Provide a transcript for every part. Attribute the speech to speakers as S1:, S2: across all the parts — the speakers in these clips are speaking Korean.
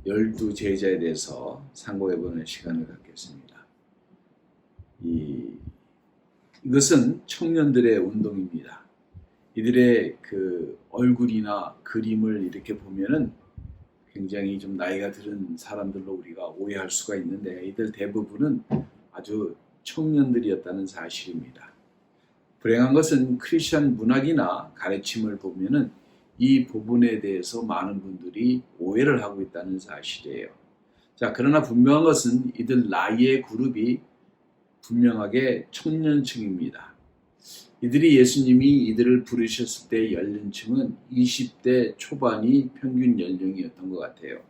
S1: 열두 제자에 대해서 상고해보는 시간을 갖겠습니다. 이것은 청년들의 운동입니다. 이들의 그 얼굴이나 그림을 이렇게 보면은 굉장히 좀 나이가 들은 사람들로 우리가 오해할 수가 있는데, 이들 대부분은 아주 청년들이었다는 사실입니다. 불행한 것은 크리스천 문학이나 가르침을 보면은 이 부분에 대해서 많은 분들이 오해를 하고 있다는 사실이에요. 자, 그러나 분명한 것은 이들 나이의 그룹이 분명하게 청년층입니다. 이들이 예수님이 이들을 부르셨을 때 연령층은 20대 초반이 평균 연령이었던 것 같아요.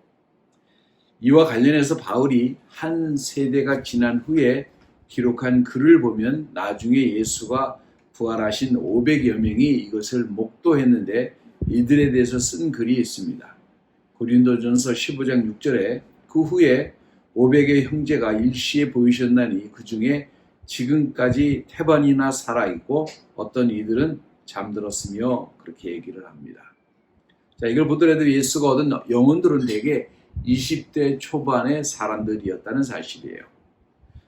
S1: 이와 관련해서 바울이 한 세대가 지난 후에 기록한 글을 보면 나중에 예수가 부활하신 500여 명이 이것을 목도했는데 이들에 대해서 쓴 글이 있습니다. 고린도전서 15장 6절에 그 후에 500의 형제가 일시에 보이셨나니 그 중에 지금까지 태반이나 살아있고 어떤 이들은 잠들었으며 그렇게 얘기를 합니다. 자, 이걸 보더라도 예수가 얻은 영혼들은 대개 20대 초반의 사람들이었다는 사실이에요.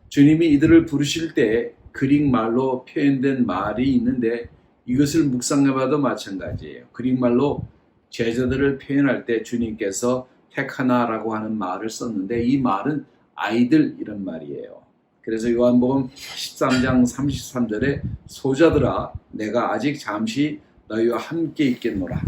S1: 주님이 이들을 부르실 때 그릭말로 표현된 말이 있는데 이것을 묵상해봐도 마찬가지예요. 그릭말로 제자들을 표현할 때 주님께서 택하나라고 하는 말을 썼는데 이 말은 아이들 이런 말이에요. 그래서 요한복음 13장 33절에 소자들아 내가 아직 잠시 너희와 함께 있겠노라.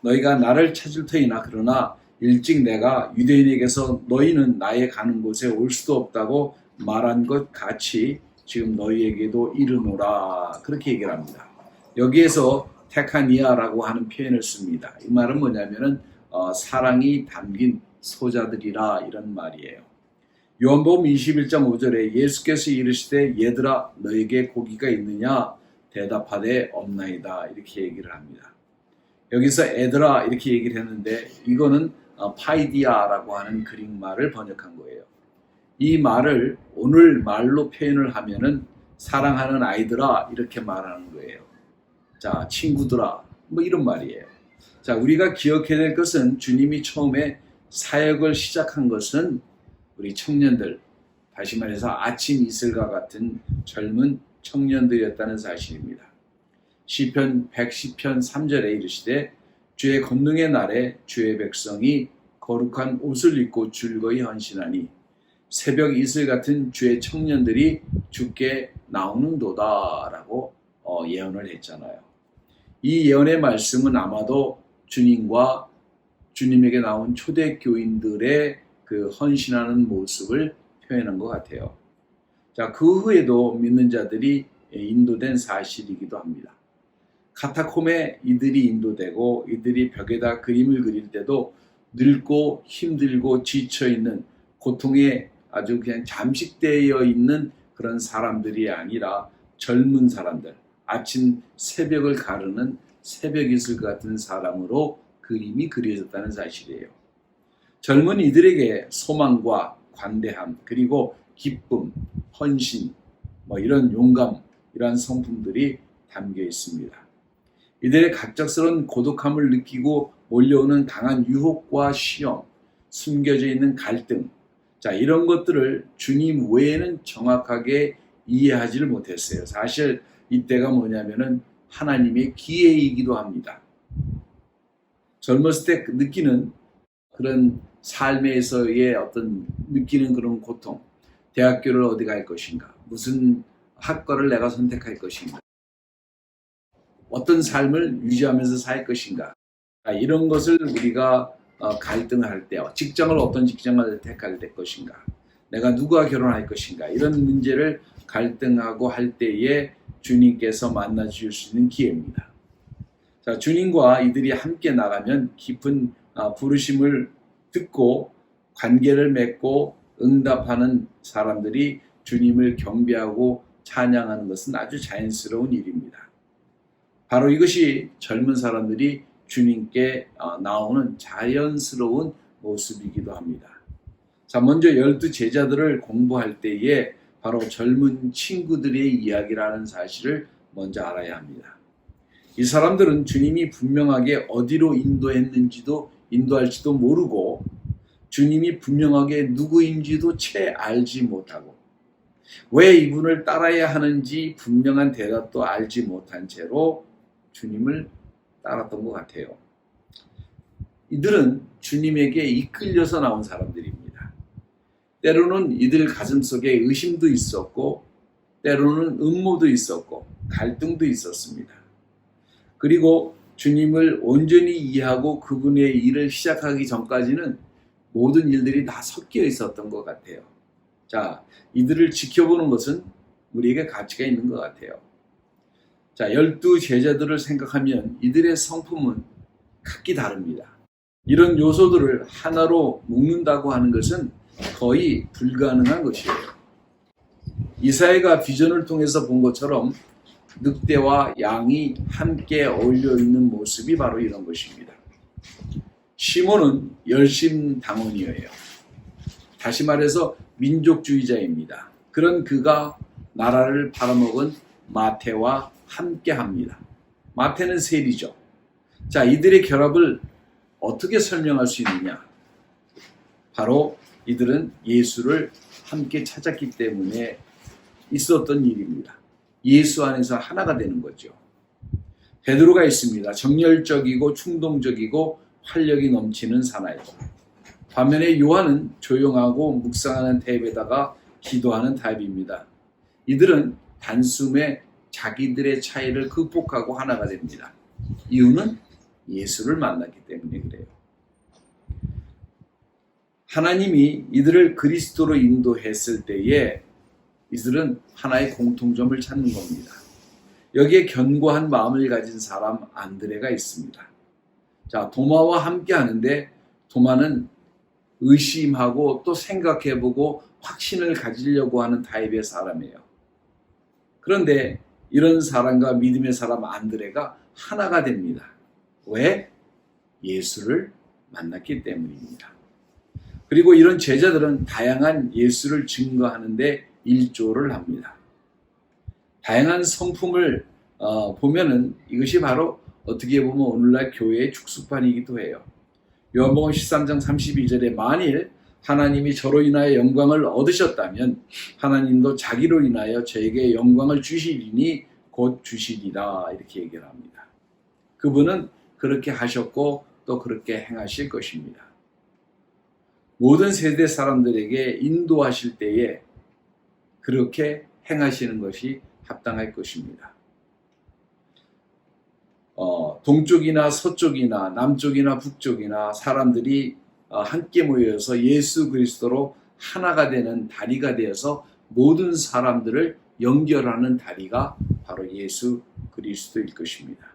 S1: 너희가 나를 찾을 터이나 그러나 일찍 내가 유대인에게서 너희는 나의 가는 곳에 올 수도 없다고 말한 것 같이 지금 너희에게도 이르노라. 그렇게 얘기를 합니다. 여기에서 테카니아라고 하는 표현을 씁니다. 이 말은 뭐냐면은 사랑이 담긴 소자들이라 이런 말이에요. 요한복음 21장 5절에 예수께서 이르시되 얘들아 너에게 고기가 있느냐 대답하되 없나이다 이렇게 얘기를 합니다. 여기서 애들아 이렇게 얘기를 했는데 이거는 파이디아라고 하는 그릭말을 번역한 거예요. 이 말을 오늘 말로 표현을 하면은 사랑하는 아이들아 이렇게 말하는 거예요. 자, 친구들아 뭐 이런 말이에요. 자, 우리가 기억해야 될 것은 주님이 처음에 사역을 시작한 것은 우리 청년들, 다시 말해서 아침 이슬과 같은 젊은 청년들이었다는 사실입니다. 시편 110편 3절에 이르시되 주의 권능의 날에 주의 백성이 거룩한 옷을 입고 즐거이 헌신하니 새벽 이슬 같은 주의 청년들이 주께 나오는도다 라고 예언을 했잖아요. 이 예언의 말씀은 아마도 주님과 주님에게 나온 초대교인들의 그 헌신하는 모습을 표현한 것 같아요. 자, 그 후에도 믿는 자들이 인도된 사실이기도 합니다. 카타콤에 이들이 인도되고 이들이 벽에다 그림을 그릴 때도 늙고 힘들고 지쳐있는 고통에 아주 그냥 잠식되어 있는 그런 사람들이 아니라 젊은 사람들, 아침 새벽을 가르는 새벽 이슬 같은 사람으로 그림이 그려졌다는 사실이에요. 젊은 이들에게 소망과 관대함, 그리고 기쁨, 헌신, 이런 용감, 이러한 성품들이 담겨 있습니다. 이들의 갑작스러운 고독함을 느끼고 몰려오는 강한 유혹과 시험, 숨겨져 있는 갈등, 자, 이런 것들을 주님 외에는 정확하게 이해하지를 못했어요. 사실 이때가 뭐냐면은 하나님의 기회이기도 합니다. 젊었을 때 느끼는 그런 삶에서의 어떤 느끼는 그런 고통, 대학교를 어디 갈 것인가, 무슨 학과를 내가 선택할 것인가, 어떤 삶을 유지하면서 살 것인가, 이런 것을 우리가 갈등할 때, 직장을 어떤 직장을 택할 것인가, 내가 누구와 결혼할 것인가, 이런 문제를 갈등하고 할 때에 주님께서 만나 주실 수 있는 기회입니다. 자, 주님과 이들이 함께 나가면 깊은 부르심을 듣고 관계를 맺고 응답하는 사람들이 주님을 경배하고 찬양하는 것은 아주 자연스러운 일입니다. 바로 이것이 젊은 사람들이 주님께 나오는 자연스러운 모습이기도 합니다. 자, 먼저 12 제자들을 공부할 때에 바로 젊은 친구들의 이야기라는 사실을 먼저 알아야 합니다. 이 사람들은 주님이 분명하게 어디로 인도했는지도 인도할지도 모르고 주님이 분명하게 누구인지도 채 알지 못하고 왜 이분을 따라야 하는지 분명한 대답도 알지 못한 채로 주님을 따랐던 것 같아요. 이들은 주님에게 이끌려서 나온 사람들입니다. 때로는 이들 가슴속에 의심도 있었고 때로는 음모도 있었고 갈등도 있었습니다. 그리고 주님을 온전히 이해하고 그분의 일을 시작하기 전까지는 모든 일들이 다 섞여 있었던 것 같아요. 자, 이들을 지켜보는 것은 우리에게 가치가 있는 것 같아요. 자, 12 제자들을 생각하면 이들의 성품은 각기 다릅니다. 이런 요소들을 하나로 묶는다고 하는 것은 거의 불가능한 것이에요. 이사야가 비전을 통해서 본 것처럼 늑대와 양이 함께 어울려 있는 모습이 바로 이런 것입니다. 시몬은 열심당원이에요. 다시 말해서 민족주의자입니다. 그런 그가 나라를 팔아먹은 마태와 함께합니다. 마태는 세리죠. 자, 이들의 결합을 어떻게 설명할 수 있느냐? 바로 이들은 예수를 함께 찾았기 때문에 있었던 일입니다. 예수 안에서 하나가 되는 거죠. 베드로가 있습니다. 정열적이고 충동적이고 활력이 넘치는 사나이고, 반면에 요한은 조용하고 묵상하는 타입에다가 기도하는 타입입니다. 이들은 단숨에 자기들의 차이를 극복하고 하나가 됩니다. 이유는 예수를 만났기 때문에 그래요. 하나님이 이들을 그리스도로 인도했을 때에 이들은 하나의 공통점을 찾는 겁니다. 여기에 견고한 마음을 가진 사람 안드레가 있습니다. 자, 도마와 함께 하는데 도마는 의심하고 또 생각해보고 확신을 가지려고 하는 타입의 사람이에요. 그런데 이런 사람과 믿음의 사람 안드레가 하나가 됩니다. 왜? 예수를 만났기 때문입니다. 그리고 이런 제자들은 다양한 예수를 증거하는데 일조를 합니다. 다양한 성품을 보면은 이것이 바로 어떻게 보면 오늘날 교회의 축소판이기도 해요. 요한복음 13장 32절에 만일 하나님이 저로 인하여 영광을 얻으셨다면 하나님도 자기로 인하여 저에게 영광을 주시리니 곧 주시리라, 이렇게 얘기를 합니다. 그분은 그렇게 하셨고 또 그렇게 행하실 것입니다. 모든 세대 사람들에게 인도하실 때에 그렇게 행하시는 것이 합당할 것입니다. 동쪽이나 서쪽이나 남쪽이나 북쪽이나 사람들이 함께 모여서 예수 그리스도로 하나가 되는 다리가 되어서 모든 사람들을 연결하는 다리가 바로 예수 그리스도일 것입니다.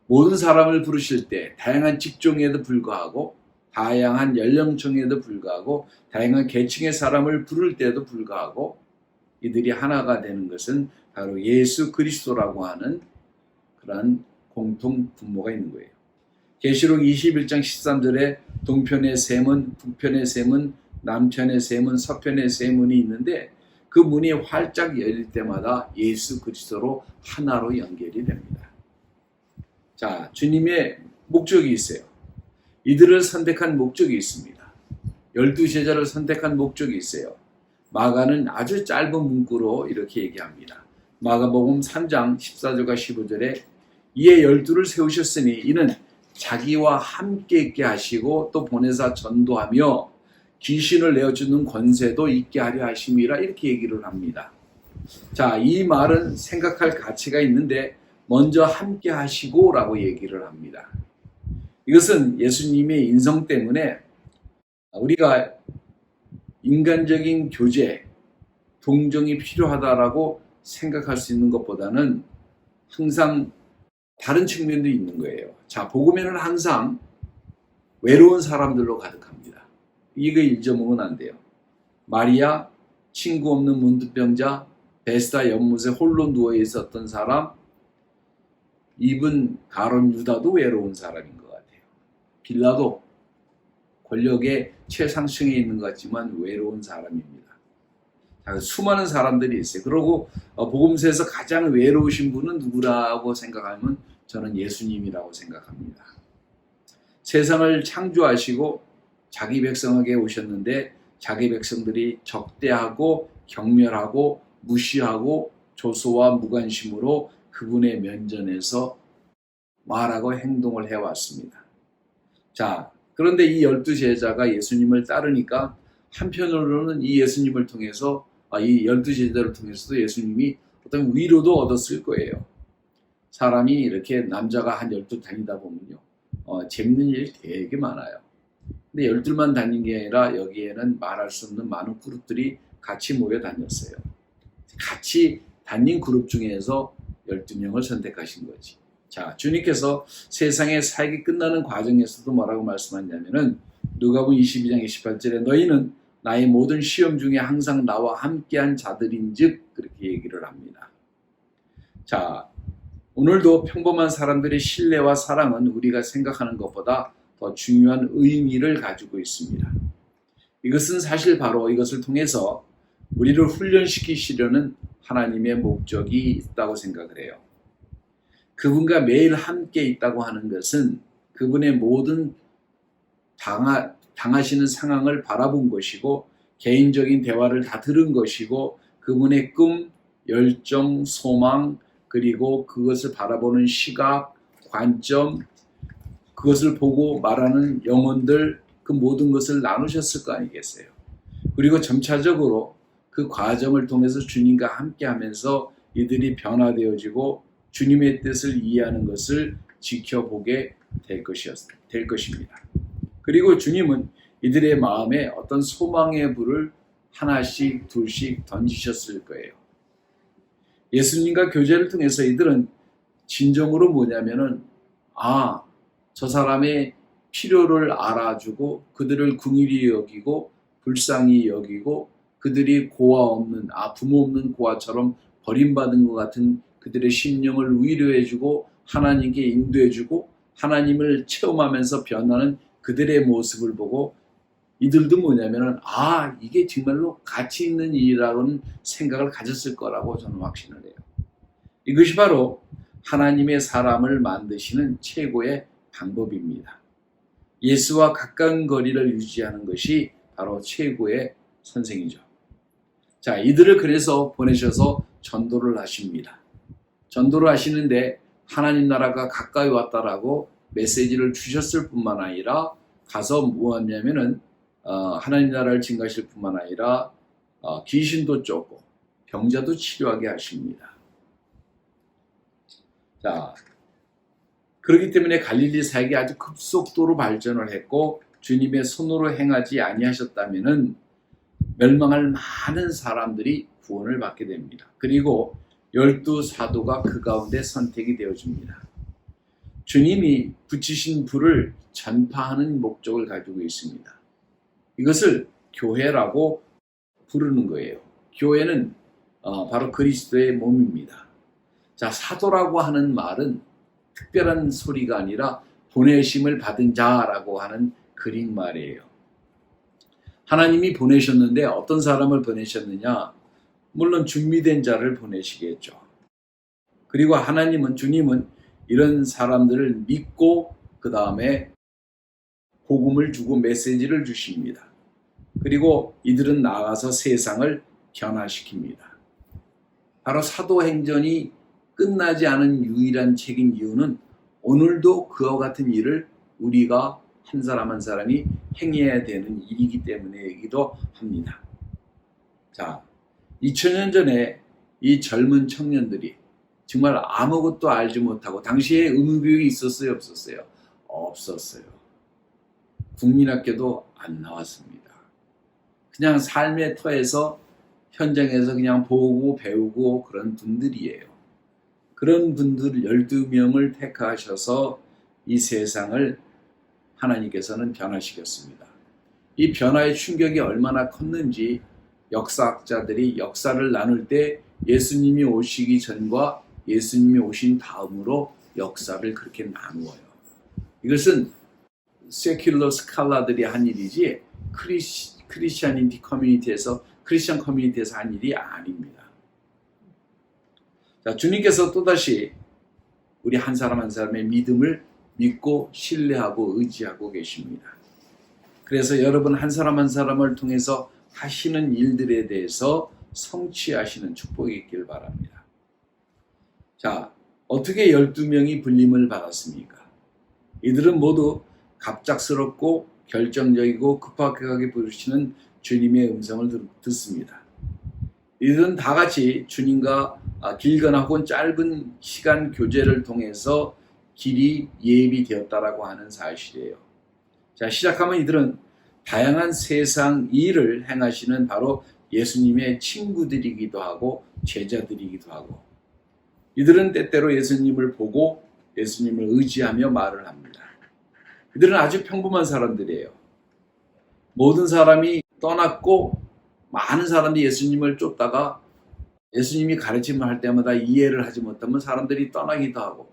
S1: 모든 사람을 부르실 때 다양한 직종에도 불구하고 다양한 연령층에도 불구하고 다양한 계층의 사람을 부를 때도 불구하고 이들이 하나가 되는 것은 바로 예수 그리스도라고 하는 그런 공통 분모가 있는 거예요. 계시록 21장 13절에 동편의 세 문, 북편의 세 문, 남편의 세 문, 서편의 세 문이 있는데 그 문이 활짝 열릴 때마다 예수 그리스도로 하나로 연결이 됩니다. 자, 주님의 목적이 있어요. 이들을 선택한 목적이 있습니다. 12 제자를 선택한 목적이 있어요. 마가는 아주 짧은 문구로 이렇게 얘기합니다. 마가복음 3장 14절과 15절에 이에 12를 세우셨으니 이는 자기와 함께 있게 하시고 또 보내사 전도하며 귀신을 내어주는 권세도 있게 하려 하심이라, 이렇게 얘기를 합니다. 자, 이 말은 생각할 가치가 있는데 먼저 함께 하시고 라고 얘기를 합니다. 이것은 예수님의 인성 때문에 우리가 인간적인 교제, 동정이 필요하다라고 생각할 수 있는 것보다는 항상 다른 측면도 있는 거예요. 자, 복음에는 항상 외로운 사람들로 가득합니다. 이거 잊어먹으면 안 돼요. 마리아, 친구 없는 문둥병자, 베스다 연못에 홀로 누워 있었던 사람, 이분 가론 유다도 외로운 사람인 것 같아요. 빌라도 권력의 최상층에 있는 것 같지만 외로운 사람입니다. 자, 수많은 사람들이 있어요. 그리고 복음서에서 가장 외로우신 분은 누구라고 생각하면 저는 예수님이라고 생각합니다. 세상을 창조하시고 자기 백성에게 오셨는데 자기 백성들이 적대하고 경멸하고 무시하고 조소와 무관심으로 그분의 면전에서 말하고 행동을 해왔습니다. 자, 그런데 이 12제자가 예수님을 따르니까 한편으로는 이 예수님을 통해서 이 12제자를 통해서도 예수님이 어떤 위로도 얻었을 거예요. 사람이 이렇게 남자가 한 12 다니다 보면요. 재밌는 일이 되게 많아요. 근데 12만 다닌 게 아니라 여기에는 말할 수 없는 많은 그룹들이 같이 모여 다녔어요. 같이 다닌 그룹 중에서 12명을 선택하신 거지. 자, 주님께서 세상의 사역이 끝나는 과정에서도 뭐라고 말씀하냐면은 누가복음 22장 28절에 너희는 나의 모든 시험 중에 항상 나와 함께한 자들인즉 그렇게 얘기를 합니다. 자, 오늘도 평범한 사람들의 신뢰와 사랑은 우리가 생각하는 것보다 더 중요한 의미를 가지고 있습니다. 이것은 사실 바로 이것을 통해서 우리를 훈련시키시려는 하나님의 목적이 있다고 생각을 해요. 그분과 매일 함께 있다고 하는 것은 그분의 모든 당하시는 상황을 바라본 것이고 개인적인 대화를 다 들은 것이고 그분의 꿈, 열정, 소망 그리고 그것을 바라보는 시각, 관점 그것을 보고 말하는 영혼들 그 모든 것을 나누셨을 거 아니겠어요. 그리고 점차적으로 그 과정을 통해서 주님과 함께 하면서 이들이 변화되어지고 주님의 뜻을 이해하는 것을 지켜보게 될 것입니다. 그리고 주님은 이들의 마음에 어떤 소망의 불을 하나씩 둘씩 던지셨을 거예요. 예수님과 교제를 통해서 이들은 진정으로 뭐냐면은 저 사람의 필요를 알아주고 그들을 긍휼히 여기고 불쌍히 여기고 그들이 고아 없는 부모 없는 고아처럼 버림받은 것 같은 그들의 심령을 위로해주고 하나님께 인도해주고 하나님을 체험하면서 변하는 그들의 모습을 보고 이들도 뭐냐면은 이게 정말로 가치 있는 일이라고는 생각을 가졌을 거라고 저는 확신을 해요. 이것이 바로 하나님의 사람을 만드시는 최고의 방법입니다. 예수와 가까운 거리를 유지하는 것이 바로 최고의 선생이죠. 자, 이들을 그래서 보내셔서 전도를 하십니다. 전도를 하시는데 하나님 나라가 가까이 왔다라고 메시지를 주셨을 뿐만 아니라 가서 뭐하냐면은 하나님 나라를 증거하실 뿐만 아니라 귀신도 쫓고 병자도 치료하게 하십니다. 자, 그렇기 때문에 갈릴리 사역이 아주 급속도로 발전을 했고 주님의 손으로 행하지 아니하셨다면은 멸망할 많은 사람들이 구원을 받게 됩니다. 그리고 12 사도가 그 가운데 선택이 되어집니다. 주님이 붙이신 불을 전파하는 목적을 가지고 있습니다. 이것을 교회라고 부르는 거예요. 교회는 바로 그리스도의 몸입니다. 자, 사도라고 하는 말은 특별한 소리가 아니라 보내심을 받은 자라고 하는 그릭 말이에요. 하나님이 보내셨는데 어떤 사람을 보내셨느냐? 물론 준비된 자를 보내시겠죠. 그리고 주님은 이런 사람들을 믿고 그 다음에 복음을 주고 메시지를 주십니다. 그리고 이들은 나가서 세상을 변화시킵니다. 바로 사도행전이 끝나지 않은 유일한 책인 이유는 오늘도 그와 같은 일을 우리가 한 사람 한 사람이 행해야 되는 일이기 때문이기도 합니다. 자, 2000년 전에 이 젊은 청년들이 정말 아무것도 알지 못하고 당시에 의무교육이 있었어요? 없었어요? 없었어요. 국민학교도 안 나왔습니다. 그냥 삶의 터에서 현장에서 그냥 보고 배우고 그런 분들이에요. 그런 분들 12명을 택하셔서 이 세상을 하나님께서는 변화시켰습니다. 이 변화의 충격이 얼마나 컸는지 역사학자들이 역사를 나눌 때 예수님이 오시기 전과 예수님이 오신 다음으로 역사를 그렇게 나누어요. 이것은 세큘러 스칼라들이 한 일이지 크리스천 커뮤니티에서 한 일이 아닙니다. 자, 주님께서 또다시 우리 한 사람 한 사람의 믿음을 믿고 신뢰하고 의지하고 계십니다. 그래서 여러분 한 사람 한 사람을 통해서 하시는 일들에 대해서 성취하시는 축복이 있길 바랍니다. 자, 어떻게 12명이 불림을 받았습니까? 이들은 모두 갑작스럽고 결정적이고 급하게 부르시는 주님의 음성을 듣습니다. 이들은 다 같이 주님과 길거나 혹은 짧은 시간 교제를 통해서 길이 예비되었다라고 하는 사실이에요. 자, 시작하면 이들은 다양한 세상 일을 행하시는 바로 예수님의 친구들이기도 하고 제자들이기도 하고, 이들은 때때로 예수님을 보고 예수님을 의지하며 말을 합니다. 이들은 아주 평범한 사람들이에요. 모든 사람이 떠났고 많은 사람들이 예수님을 쫓다가 예수님이 가르침을 할 때마다 이해를 하지 못하면 사람들이 떠나기도 하고,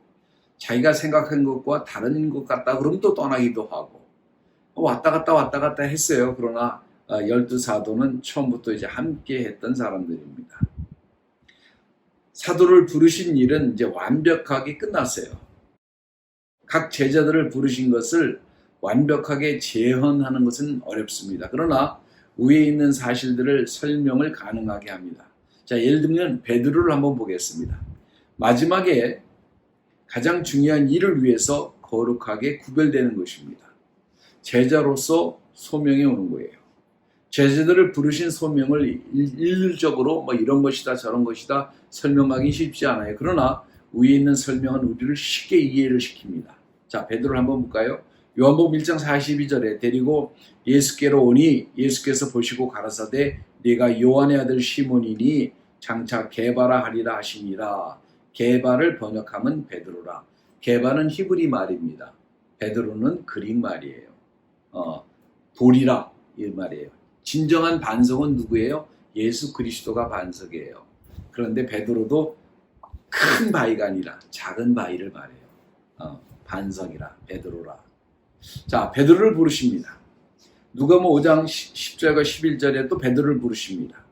S1: 자기가 생각한 것과 다른 것 같다 그러면 또 떠나기도 하고, 왔다 갔다 했어요. 그러나 12사도는 처음부터 이제 함께 했던 사람들입니다. 사도를 부르신 일은 이제 완벽하게 끝났어요. 각 제자들을 부르신 것을 완벽하게 재현하는 것은 어렵습니다. 그러나 위에 있는 사실들을 설명을 가능하게 합니다. 자, 예를 들면 베드로를 한번 보겠습니다. 마지막에 가장 중요한 일을 위해서 거룩하게 구별되는 것입니다. 제자로서 소명이 오는 거예요. 제자들을 부르신 소명을 일률적으로 뭐 이런 것이다 저런 것이다 설명하기 쉽지 않아요. 그러나 위에 있는 설명은 우리를 쉽게 이해를 시킵니다. 자, 베드로를 한번 볼까요? 요한복음 1장 42절에 데리고 예수께로 오니 예수께서 보시고 가라사대 네가 요한의 아들 시몬이니 장차 게바라 하리라 하시니라. 게바를 번역하면 베드로라. 게바는 히브리 말입니다. 베드로는 그릭 말이에요. 돌이라 이 말이에요. 진정한 반석은 누구예요? 예수 그리스도가 반석이에요. 그런데 베드로도 큰 바위가 아니라 작은 바위를 말해요. 반석이라, 베드로라. 자, 베드로를 부르십니다. 누가복음 5장 10절과 11절에 또 베드로를 부르십니다.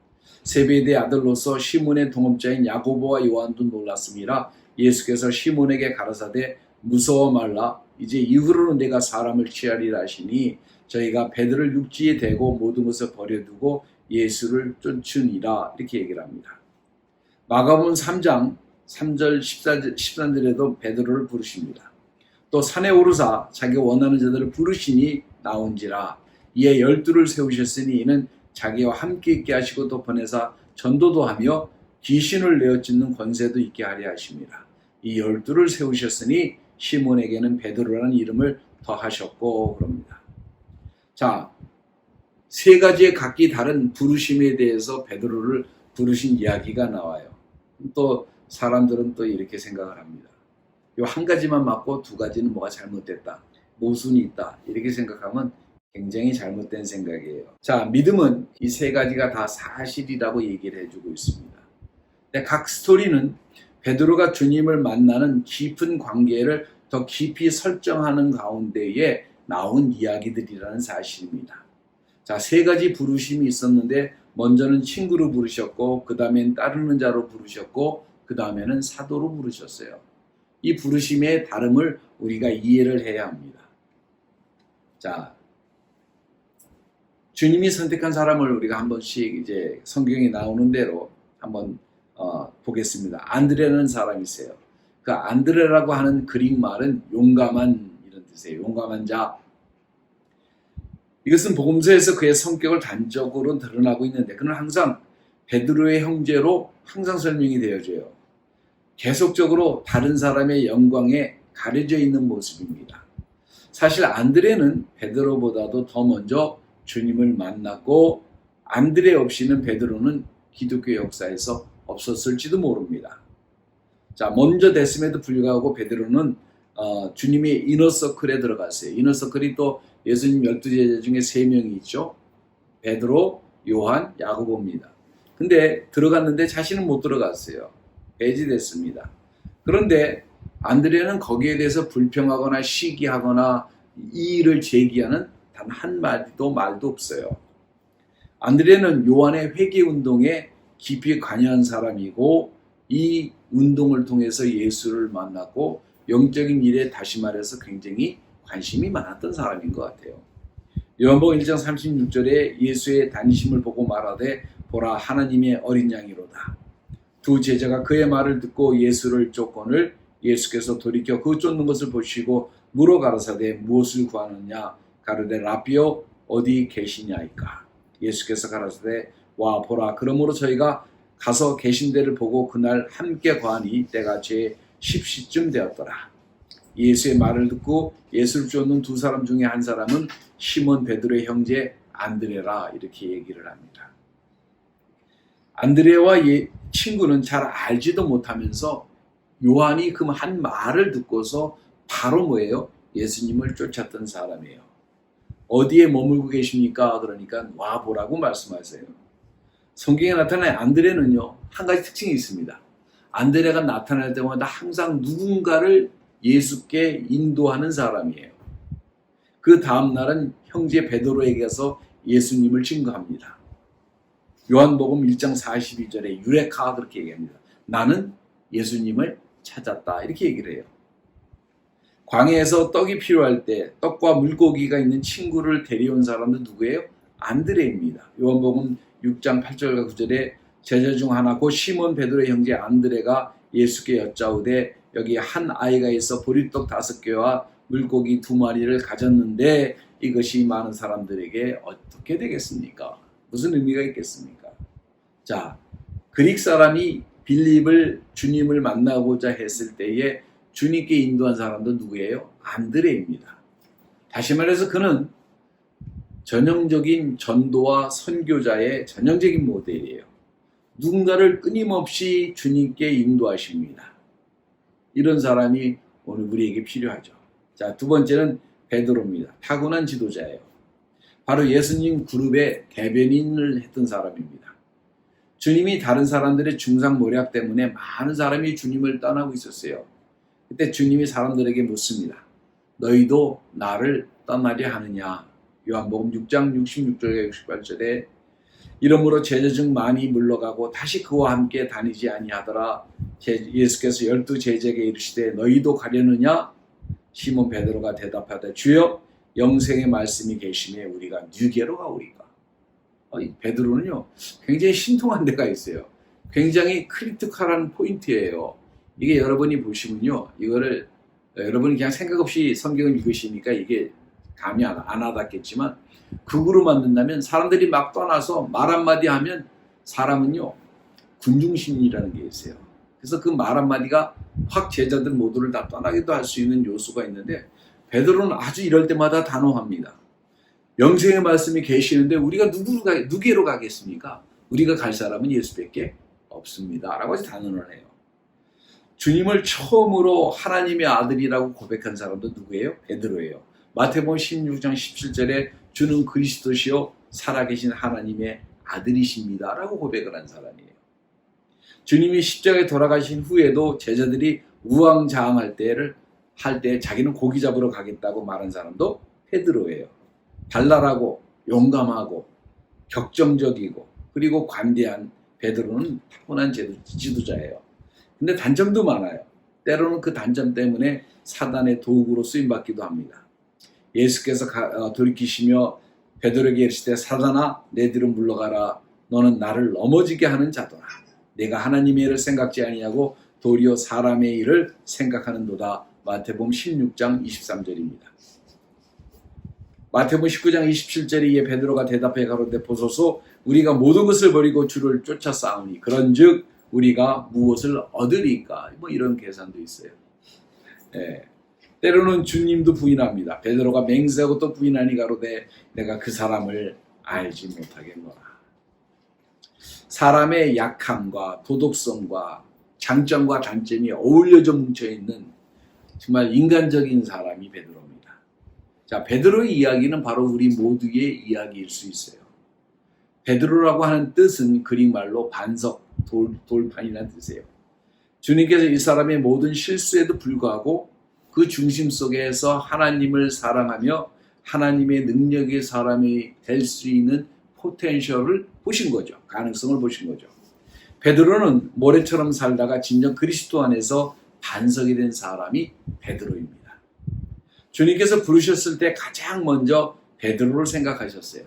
S1: 세베대의 아들로서 시몬의 동업자인 야고보와 요한도 놀랐음이라. 예수께서 시몬에게 가라사대 무서워 말라. 이제 이후로는 내가 사람을 취하리라 하시니 저희가 베드로를 육지에 대고 모든 것을 버려두고 예수를 쫓으니라. 이렇게 얘기를 합니다. 마가복음 3장 3절 13절에도 베드로를 부르십니다. 또 산에 오르사 자기 원하는 자들을 부르시니 나온지라. 이에 12를 세우셨으니 이는 자기와 함께 있게 하시고 또 보내사 전도도 하며 귀신을 내어 찢는 권세도 있게 하려 하십니다. 이 12를 세우셨으니 시몬에게는 베드로라는 이름을 더하셨고 그럽니다. 자, 세 가지의 각기 다른 부르심에 대해서 베드로를 부르신 이야기가 나와요. 또 사람들은 또 이렇게 생각을 합니다. 요 한 가지만 맞고 두 가지는 뭐가 잘못됐다, 모순이 있다, 이렇게 생각하면 굉장히 잘못된 생각이에요. 자, 믿음은 이 세 가지가 다 사실이라고 얘기를 해주고 있습니다. 근데 각 스토리는 베드로가 주님을 만나는 깊은 관계를 더 깊이 설정하는 가운데에 나온 이야기들이라는 사실입니다. 자, 세 가지 부르심이 있었는데 먼저는 친구로 부르셨고 그 다음엔 따르는 자로 부르셨고 그 다음에는 사도로 부르셨어요. 이 부르심의 다름을 우리가 이해를 해야 합니다. 자, 주님이 선택한 사람을 우리가 한 번씩 이제 성경에 나오는 대로 한번 보겠습니다. 안드레라는 사람이세요. 그 안드레라고 하는 그릭 말은 용감한 이런 뜻이에요. 용감한 자. 이것은 복음서에서 그의 성격을 단적으로 드러나고 있는데 그는 항상 베드로의 형제로 항상 설명이 되어져요. 계속적으로 다른 사람의 영광에 가려져 있는 모습입니다. 사실 안드레는 베드로보다도 더 먼저 주님을 만났고 안드레 없이는 베드로는 기독교 역사에서 없었을지도 모릅니다. 자, 먼저 됐음에도 불구하고 베드로는 주님의 이너서클에 들어갔어요. 이너서클이 또 예수님 12제자 중에 3명이 있죠. 베드로, 요한, 야고보입니다. 근데 들어갔는데 자신은 못 들어갔어요. 배제됐습니다. 그런데 안드레는 거기에 대해서 불평하거나 시기하거나 이의를 제기하는 단 한마디도 말도 없어요. 안드레는 요한의 회개운동에 깊이 관여한 사람이고 이 운동을 통해서 예수를 만났고 영적인 일에 다시 말해서 굉장히 관심이 많았던 사람인 것 같아요. 요한복음 1장 36절에 예수의 다니심을 보고 말하되 보라 하나님의 어린 양이로다. 두 제자가 그의 말을 듣고 예수를 쫓거늘 예수께서 돌이켜 그 쫓는 것을 보시고 물어 가라사대 무엇을 구하느냐 가르되 라비오 어디 계시냐이까. 예수께서 가라사대 와 보라 그러므로 저희가 가서 계신 데를 보고 그날 함께 거하니 때가 제 10시쯤 되었더라. 예수의 말을 듣고 예수를 쫓는 두 사람 중에 한 사람은 시몬 베드로의 형제 안드레라 이렇게 얘기를 합니다. 안드레와 친구는 잘 알지도 못하면서 요한이 그 한 말을 듣고서 바로 뭐예요? 예수님을 쫓았던 사람이에요. 어디에 머물고 계십니까? 그러니까 와보라고 말씀하세요. 성경에 나타난 안드레는요, 한 가지 특징이 있습니다. 안드레가 나타날 때마다 항상 누군가를 예수께 인도하는 사람이에요. 그 다음 날은 형제 베드로에게서 예수님을 증거합니다. 요한복음 1장 42절에 유레카 그렇게 얘기합니다. 나는 예수님을 찾았다 이렇게 얘기를 해요. 광야에서 떡이 필요할 때 떡과 물고기가 있는 친구를 데려온 사람은 누구예요? 안드레입니다. 요한복음 6장 8절과 9절에 제자 중 하나 곧 시몬 베드로의 형제 안드레가 예수께 여짜오되 여기 한 아이가 있어 보리떡 5개와 물고기 2마리를 가졌는데 이것이 많은 사람들에게 어떻게 되겠습니까? 무슨 의미가 있겠습니까? 자, 그릭 사람이 빌립을 주님을 만나고자 했을 때에 주님께 인도한 사람도 누구예요? 안드레입니다. 다시 말해서 그는 전형적인 전도와 선교자의 전형적인 모델이에요. 누군가를 끊임없이 주님께 인도하십니다. 이런 사람이 오늘 우리에게 필요하죠. 자, 두 번째는 베드로입니다. 타고난 지도자예요. 바로 예수님 그룹의 대변인을 했던 사람입니다. 주님이 다른 사람들의 중상모략 때문에 많은 사람이 주님을 떠나고 있었어요. 그때 주님이 사람들에게 묻습니다. 너희도 나를 떠나려 하느냐? 요한복음 6장 66절과 68절에 이러므로 제자 중 많이 물러가고 다시 그와 함께 다니지 아니하더라. 예수께서 12 제자에게 이르시되 너희도 가려느냐? 시몬 베드로가 대답하되 주여 영생의 말씀이 계시매 우리가 누게로 가오리까. 베드로는요 굉장히 신통한 데가 있어요. 굉장히 크리티컬한 포인트예요. 이게 여러분이 보시면요 이거를 여러분이 그냥 생각 없이 성경을 읽으시니까 이게 감이 안 와닿겠지만 극으로 만든다면 사람들이 막 떠나서 말 한마디 하면 사람은요 군중심리라는 게 있어요. 그래서 그 말 한마디가 확 제자들 모두를 다 떠나기도 할 수 있는 요소가 있는데 베드로는 아주 이럴 때마다 단호합니다. 영생의 말씀이 계시는데 우리가 누구로 가겠습니까? 우리가 갈 사람은 예수밖에 없습니다. 라고 아주 단언을 해요. 주님을 처음으로 하나님의 아들이라고 고백한 사람도 누구예요? 베드로예요. 마태복음 16장 17절에 주는 그리스도시요 살아계신 하나님의 아들이십니다. 라고 고백을 한 사람이에요. 주님이 십자가에 돌아가신 후에도 제자들이 우왕좌왕할 때 자기는 고기 잡으러 가겠다고 말한 사람도 베드로예요. 발랄하고 용감하고 격정적이고 그리고 관대한 베드로는 타고난 지도자예요. 근데 단점도 많아요. 때로는 그 단점 때문에 사단의 도구로 쓰임받기도 합니다. 예수께서 돌이키시며 베드로에게 이르시되 사단아 내 뒤로 물러가라. 너는 나를 넘어지게 하는 자도라. 내가 하나님의 일을 생각지 아니하고 도리어 사람의 일을 생각하는도다. 마태복음 16장 23절입니다. 마태복음 19장 27절에 이에 베드로가 대답해 가로되 보소서 우리가 모든 것을 버리고 주를 쫓아 싸우니 그런즉 우리가 무엇을 얻으리까? 뭐 이런 계산도 있어요. 예. 때로는 주님도 부인합니다. 베드로가 맹세하고 또 부인하니 가로되 내가 그 사람을 알지 못하겠노라. 사람의 약함과 도덕성과 장점과 단점이 어울려져 뭉쳐있는 정말 인간적인 사람이 베드로입니다. 자, 베드로의 이야기는 바로 우리 모두의 이야기일 수 있어요. 베드로라고 하는 뜻은 그릭말로 반석, 돌판이라는 뜻이에요. 주님께서 이 사람의 모든 실수에도 불구하고 그 중심 속에서 하나님을 사랑하며 하나님의 능력의 사람이 될 수 있는 포텐셜을 보신 거죠. 가능성을 보신 거죠. 베드로는 모래처럼 살다가 진정 그리스도 안에서 반석이 된 사람이 베드로입니다. 주님께서 부르셨을 때 가장 먼저 베드로를 생각하셨어요.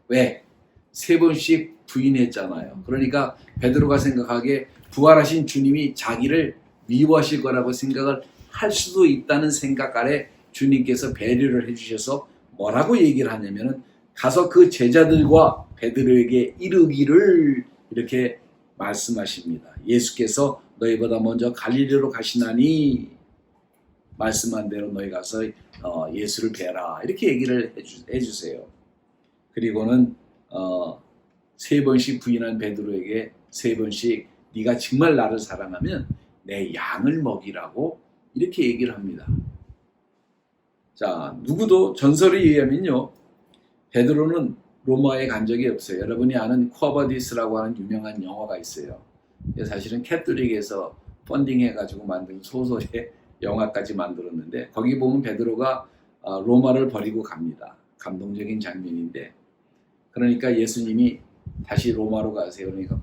S1: 왜? 3번씩 부인했잖아요. 그러니까 베드로가 생각하기에 부활하신 주님이 자기를 미워하실 거라고 생각을 할 수도 있다는 생각 아래 주님께서 배려를 해주셔서 뭐라고 얘기를 하냐면은 가서 그 제자들과 베드로에게 이르기를 이렇게 말씀하십니다. 예수께서 너희보다 먼저 갈릴리로 가시나니 말씀한 대로 너희 가서 예수를 뵈라 이렇게 얘기를 해주세요. 그리고는 3번씩 부인한 베드로에게 3번씩 네가 정말 나를 사랑하면 내 양을 먹이라고 이렇게 얘기를 합니다. 자, 누구도 전설에 의하면요, 베드로는 로마에 간 적이 없어요. 여러분이 아는 쿼바디스라고 하는 유명한 영화가 있어요. 사실은 캐톨릭에서 펀딩해가지고 만든 소설의 영화까지 만들었는데 거기 보면 베드로가 로마를 버리고 갑니다. 감동적인 장면인데, 그러니까 예수님이 다시 로마로 가세요. 그러니까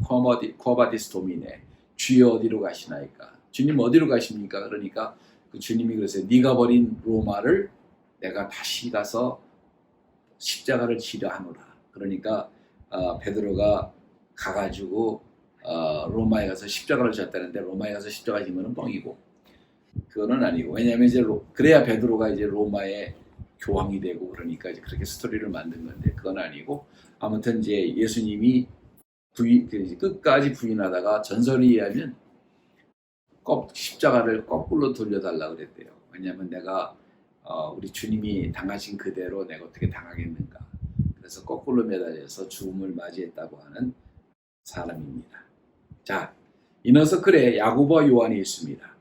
S1: 쿼바디스 도미네, 주여 어디로 가시나이까? 주님 어디로 가십니까? 그러니까 그 주님이 그러세요. 네가 버린 로마를 내가 다시 가서 십자가를 지려 하노라. 그러니까 베드로가 가가지고 로마에 가서 십자가를 졌다는데 로마에 가서 십자가 지면은 뻥이고 그거는 아니고, 왜냐하면 이제 그래야 베드로가 이제 로마의 교황이 되고 그러니까 이제 그렇게 스토리를 만든 건데 그건 아니고, 아무튼 이제 예수님이 끝까지 부인하다가 전설에 의하면 십자가를 거꾸로 돌려달라 그랬대요. 왜냐하면 내가 우리 주님이 당하신 그대로 내가 어떻게 당하겠는가. 그래서 거꾸로 매달려서 죽음을 맞이했다고 하는 사람입니다. 자, 이어서 글에 야고보와 요한이 있습니다.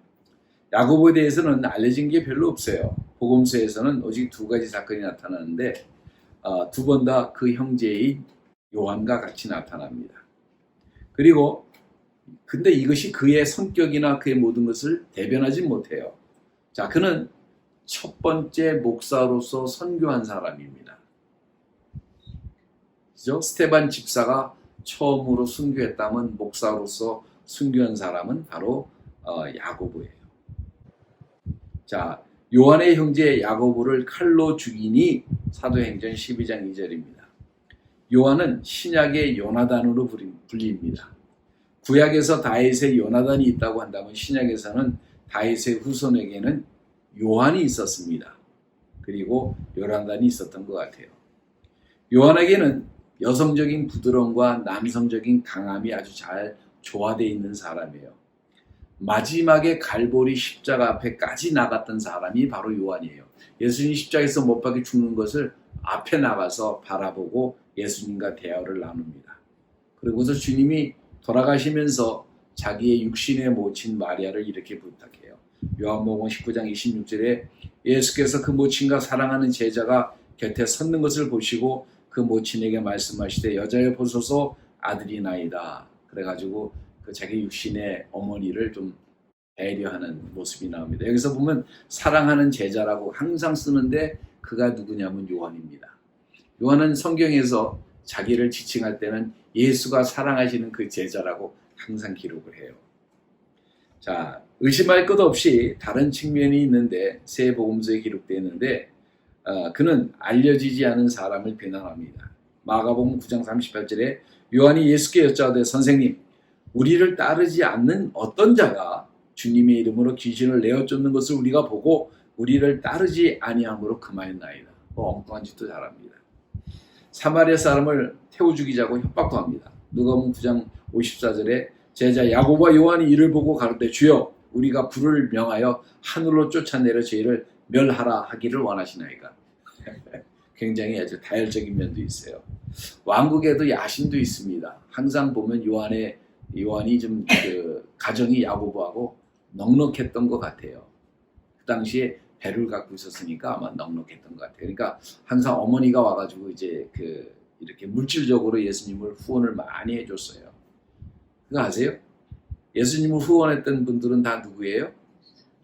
S1: 야고보에 대해서는 알려진 게 별로 없어요. 복음서에서는 오직 2가지 사건이 나타나는데 2번 다 그 형제인 요한과 같이 나타납니다. 그리고 근데 이것이 그의 성격이나 그의 모든 것을 대변하지 못해요. 자, 그는 첫 번째 목사로서 선교한 사람입니다. 그죠? 스테반 집사가 처음으로 순교했다면 목사로서 순교한 사람은 바로 야고보예요. 자, 요한의 형제 야고보를 칼로 죽이니 사도행전 12장 2절입니다. 요한은 신약의 요나단으로 불립니다. 구약에서 다윗의 요나단이 있다고 한다면 신약에서는 다윗의 후손에게는 요한이 있었습니다. 그리고 요나단이 있었던 것 같아요. 요한에게는 여성적인 부드러움과 남성적인 강함이 아주 잘 조화되어 있는 사람이에요. 마지막에 갈보리 십자가 앞에까지 나갔던 사람이 바로 요한이에요. 예수님 십자가에서 못 박혀 죽는 것을 앞에 나가서 바라보고 예수님과 대화를 나눕니다. 그리고서 주님이 돌아가시면서 자기의 육신의 모친 마리아를 이렇게 부탁해요. 요한복음 19장 26절에 예수께서 그 모친과 사랑하는 제자가 곁에 섰는 것을 보시고 그 모친에게 말씀하시되 여자여 보소서 아들이 나이다. 그래가지고 그 자기 육신의 어머니를 좀 배려하는 모습이 나옵니다. 여기서 보면 사랑하는 제자라고 항상 쓰는데 그가 누구냐면 요한입니다. 요한은 성경에서 자기를 지칭할 때는 예수가 사랑하시는 그 제자라고 항상 기록을 해요. 자, 의심할 것 없이 다른 측면이 있는데 새 복음서에 기록되어 있는데 그는 알려지지 않은 사람을 비난합니다. 마가복음 9장 38절에 요한이 예수께 여짜오되 선생님, 우리를 따르지 않는 어떤 자가 주님의 이름으로 귀신을 내어 쫓는 것을 우리가 보고 우리를 따르지 아니함으로 금하였나이다. 엉뚱한 짓도 잘합니다. 사마리아 사람을 태워 죽이자고 협박도 합니다. 누가복음 9장 54절에 제자 야고보와 요한이 이를 보고 가로되 주여 우리가 불을 명하여 하늘로 쫓아내려 저희를 멸하라 하기를 원하시나이까. 굉장히 아주 다혈적인 면도 있어요. 왕국에도 야심도 있습니다. 항상 보면 요한이 좀 가정이 야고보하고 넉넉했던 것 같아요. 그 당시에 배를 갖고 있었으니까 아마 넉넉했던 것 같아요. 그러니까 항상 어머니가 와가지고 이제 이렇게 물질적으로 예수님을 후원을 많이 해줬어요. 그거 아세요? 예수님을 후원했던 분들은 다 누구예요?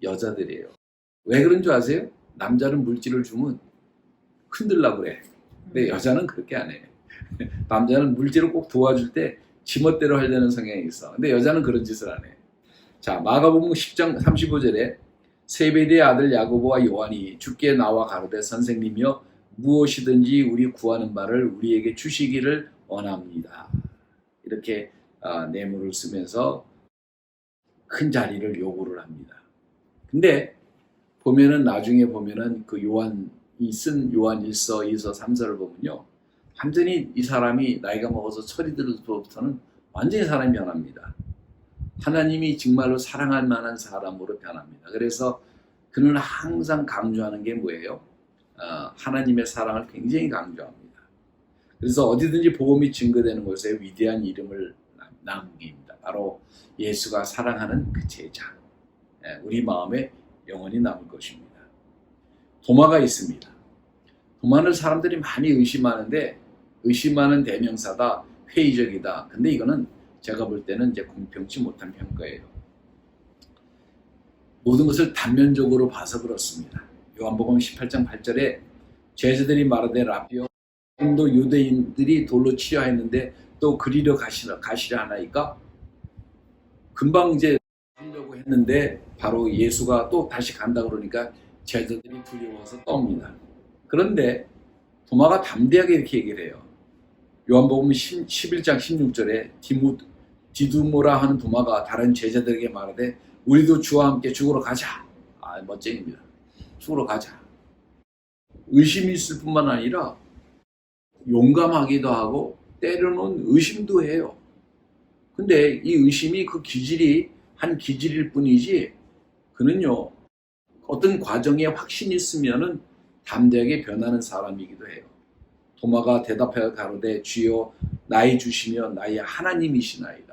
S1: 여자들이에요. 왜 그런 줄 아세요? 남자는 물질을 주면 흔들려고 그래. 근데 여자는 그렇게 안 해. 남자는 물질을 꼭 도와줄 때 지멋대로 하려는 성향이 있어. 근데 여자는 그런 짓을 안 해. 자, 마가복음 10장 35절에 세베대의 아들 야고보와 요한이 주께 나와 가로되 선생님이여 무엇이든지 우리 구하는 바를 우리에게 주시기를 원합니다. 이렇게 내물을 쓰면서 큰 자리를 요구를 합니다. 근데 보면은 나중에 보면은 그 요한이 쓴 요한 1서, 2서, 3서를 보면요. 완전히 이 사람이 나이가 먹어서 철이 들어서부터는 완전히 사람이 변합니다. 하나님이 정말로 사랑할 만한 사람으로 변합니다. 그래서 그는 항상 강조하는 게 뭐예요? 하나님의 사랑을 굉장히 강조합니다. 그래서 어디든지 복음이 증거되는 곳에 위대한 이름을 남깁니다. 바로 예수가 사랑하는 그 제자. 우리 마음에 영원히 남을 것입니다. 도마가 있습니다. 도마는 사람들이 많이 의심하는데 의심하는 대명사다, 회의적이다. 근데 이거는 제가 볼 때는 이제 공평치 못한 평가예요. 모든 것을 단면적으로 봐서 그렇습니다. 요한복음 18장 8절에 제자들이 말하되 라비여, 또 유대인들이 돌로 치려 했는데 또 그리려 가시려 하나이까? 금방 이제 하려고 했는데 바로 예수가 또 다시 간다 그러니까 제자들이 두려워서 떱니다. 그런데 도마가 담대하게 이렇게 얘기를 해요. 요한복음 11장 16절에 디두모라 하는 도마가 다른 제자들에게 말하되 우리도 주와 함께 죽으러 가자. 멋쟁입니다. 죽으러 가자. 의심이 있을 뿐만 아니라 용감하기도 하고 때로는 의심도 해요. 근데 이 의심이 그 기질이 한 기질일 뿐이지 그는요 어떤 과정에 확신이 있으면은 담대하게 변하는 사람이기도 해요. 도마가 대답하여 가로되 주여 나의 주시며 나의 하나님이시나이다.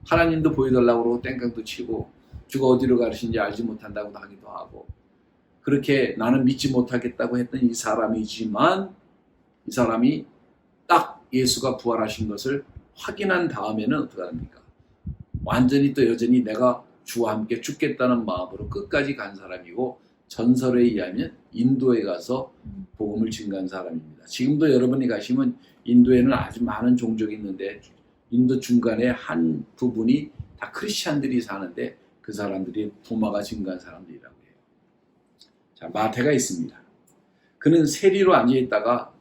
S1: 하나님도 보여달라고 그러고 땡깡도 치고 주가 어디로 가시는지 알지 못한다고 하기도 하고 그렇게 나는 믿지 못하겠다고 했던 이 사람이지만 이 사람이 딱 예수가 부활하신 것을 확인한 다음에는 어떻게 합니까? 완전히 또 여전히 내가 주와 함께 죽겠다는 마음으로 끝까지 간 사람이고 전설에 의하면 인도에 가서 복음을 증거한 사람입니다. 지금도 여러분이 가시면 인도에는 아주 많은 종족이 있는데 인도 중간에 한 부분이 다 크리스찬들이 사는데 그 사람들이 도마가 증거한 사람들이라고 해요. 자, 마태가 있습니다. 그는 세리로 앉아있다가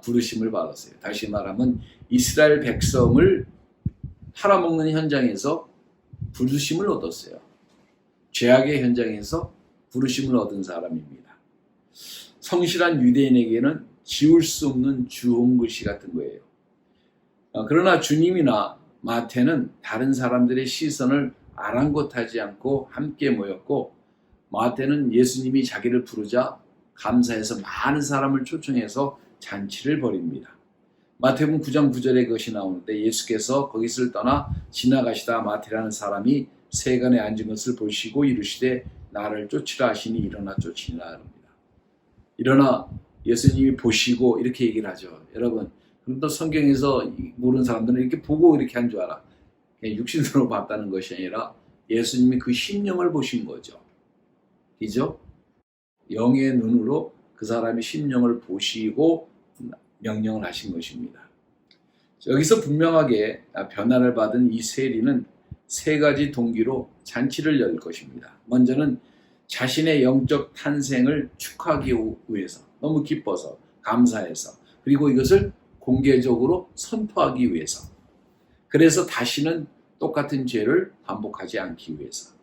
S1: 부르심을 받았어요. 다시 말하면 이스라엘 백성을 팔아먹는 현장에서 부르심을 얻었어요. 죄악의 현장에서 부르심을 얻은 사람입니다. 성실한 유대인에게는 지울 수 없는 주홍 글씨 같은 거예요. 그러나 주님이나 마태는 다른 사람들의 시선을 아랑곳하지 않고 함께 모였고 마태는 예수님이 자기를 부르자 감사해서 많은 사람을 초청해서 잔치를 벌입니다. 마태복음 9장 9절에 그것이 나오는데 예수께서 거기를 떠나 지나가시다 마태라는 사람이 세간에 앉은 것을 보시고 이르시되 나를 쫓으라 하시니 일어나 쫓으니라 합니다. 일어나 예수님이 보시고 이렇게 얘기를 하죠. 여러분 그럼 또 성경에서 모르는 사람들은 이렇게 보고 이렇게 한 줄 알아. 육신으로 봤다는 것이 아니라 예수님이 그 심령을 보신 거죠. 그죠? 영의 눈으로 그 사람이 심령을 보시고 명령을 하신 것입니다. 여기서 분명하게 변화를 받은 이 세리는 세 가지 동기로 잔치를 열 것입니다. 먼저는 자신의 영적 탄생을 축하하기 위해서 너무 기뻐서 감사해서 그리고 이것을 공개적으로 선포하기 위해서 그래서 다시는 똑같은 죄를 반복하지 않기 위해서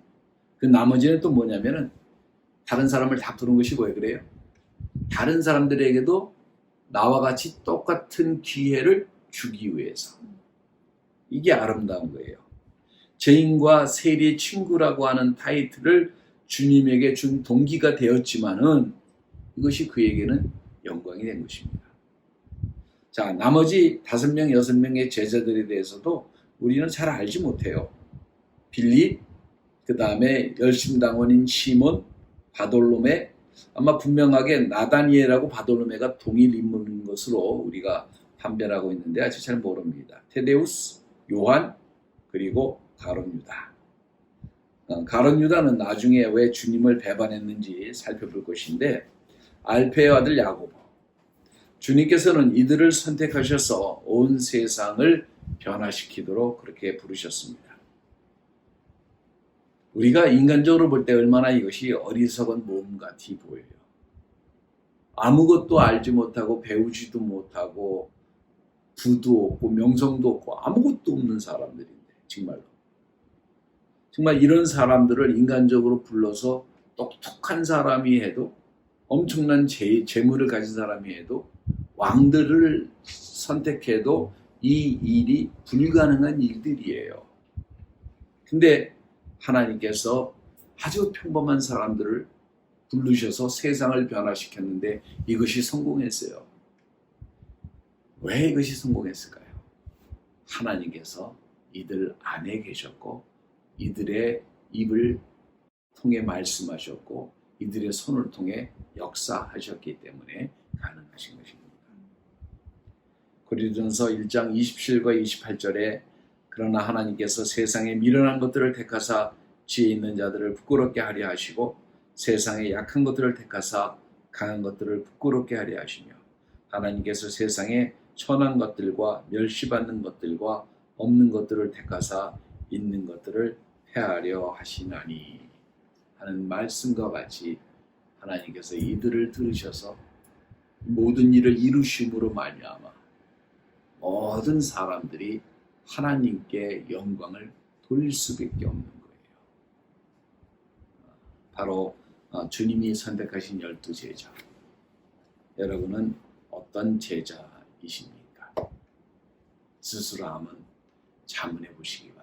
S1: 그 나머지는 또 뭐냐면은 다른 사람을 다투는 것이 왜 그래요? 다른 사람들에게도 나와 같이 똑같은 기회를 주기 위해서 이게 아름다운 거예요. 죄인과 세리의 친구라고 하는 타이틀을 주님에게 준 동기가 되었지만은 이것이 그에게는 영광이 된 것입니다. 자, 나머지 5명, 6명의 제자들에 대해서도 우리는 잘 알지 못해요. 빌립, 그 다음에 열심당원인 시몬, 바돌로메, 아마 분명하게 나다니엘하고 바돌로메가 동일 인물인 것으로 우리가 판별하고 있는데 아직 잘 모릅니다. 테데우스, 요한, 그리고 가룟 유다. 가룟 유다는 나중에 왜 주님을 배반했는지 살펴볼 것인데 알페의 아들 야고보. 주님께서는 이들을 선택하셔서 온 세상을 변화시키도록 그렇게 부르셨습니다. 우리가 인간적으로 볼 때 얼마나 이것이 어리석은 모험 같이 보여요. 아무것도 알지 못하고 배우지도 못하고 부도 없고 명성도 없고 아무것도 없는 사람들인데 정말로. 정말 이런 사람들을 인간적으로 불러서 똑똑한 사람이 해도 엄청난 재물을 가진 사람이 해도 왕들을 선택해도 이 일이 불가능한 일들이에요. 근데 하나님께서 아주 평범한 사람들을 부르셔서 세상을 변화시켰는데 이것이 성공했어요. 왜 이것이 성공했을까요? 하나님께서 이들 안에 계셨고 이들의 입을 통해 말씀하셨고 이들의 손을 통해 역사하셨기 때문에 가능하신 것입니다. 고린도전서 1장 27과 28절에 그러나 하나님께서 세상에 미련한 것들을 택하사 지혜 있는 자들을 부끄럽게 하려 하시고 세상에 약한 것들을 택하사 강한 것들을 부끄럽게 하려 하시며 하나님께서 세상에 천한 것들과 멸시받는 것들과 없는 것들을 택하사 있는 것들을 폐하려 하시나니 하는 말씀과 같이 하나님께서 이들을 들으셔서 모든 일을 이루심으로 말미암아 모든 사람들이 하나님께 영광을 돌릴 수밖에 없는 거예요. 바로 주님이 선택하신 12제자. 여러분은 어떤 제자이십니까? 스스로 한번 자문해 보시기 바랍니다.